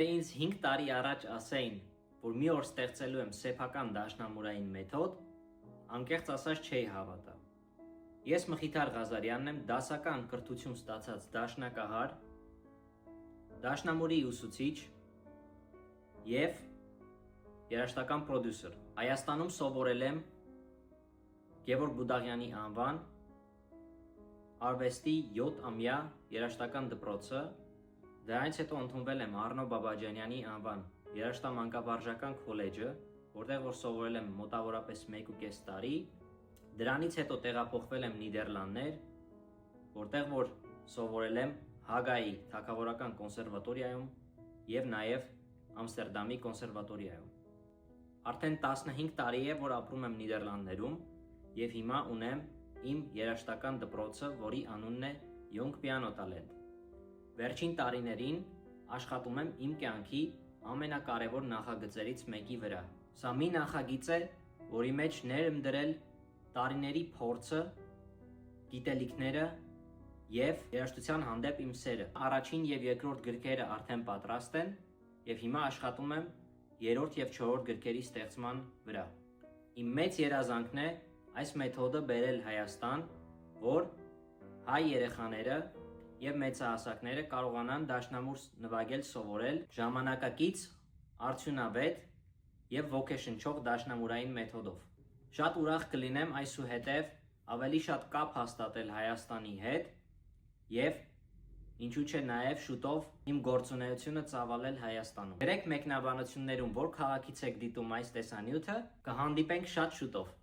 Ինձ 5 տարի առաջ ասեին, որ մի օր ստեղծելու եմ սեփական դաշնամուրային մեթոդ, անկեղծ ասած չէի հավատա։ Ես Մխիթար Ղազարյանն եմ, դասական կրթություն ստացած դաշնակահար, դաշնամուրի ուսուցիչ և երաժշտական պրոդյուսեր։ Հայաստանում սովորել եմ Գևորգ Բուդաղյանի անվան արվեստի 7-ամյա երաժշտական դպրոցը, դրանից հետո ընդունվել եմ Առնո Բաբաջանյանի անվան երաժշտամանկավարժական քոլեջը, որտեղ որ սովորել եմ մոտավորապես 1.5 տարի, դրանից հետո տեղափոխվել եմ Նիդերլանդներ, որտեղ որ սովորել եմ Հագայի թագավորական կոնսերվատորիայում և նաև Ամստերդամի կոնսերվատորիայում։ Արդեն 15 տարի է, որ ապրում եմ Նիդերլանդներում և հիմա ունեմ իմ երաժշտական դպրոցը, որի անունն է Young Piano Talent։ Վերջին տարիներին աշխատում եմ իմ կյանքի ամենակարևոր նախագծերից մեկի վրա։ Սա մի նախագիծ է, որի մեջ ներ եմ դրել տարիների փորձը, գիտելիքները և երաժշտության հանդեպ իմ սերը։ Առաջին և երկրորդ գրքերը արդեն պատրաստ են և հիմա աշխատում եմ երրորդ և չորրորդ գրքերի ստեղծման վրա։ Իմ մեծ երազանքն է այս մեթոդը բերել Հայաստան, որ հայ երեխաները և մեծահասակները կարողանան դաշնամուր նվագել սովորել ժամանակակից, արդյունավետ և ոգեշնչող դաշնամուրային մեթոդով։ Շատ ուրախ կլինեմ այսուհետև ավելի շատ կապ հաստատել Հայաստանի հետ և ինչու չէ նաև շուտով իմ գործունեությունը ծավալել Հայաստանում։ Գրեք մեկնաբանություններում, որ քաղաքից եք դիտում այս տեսանյութը, կհանդիպենք շատ շուտով։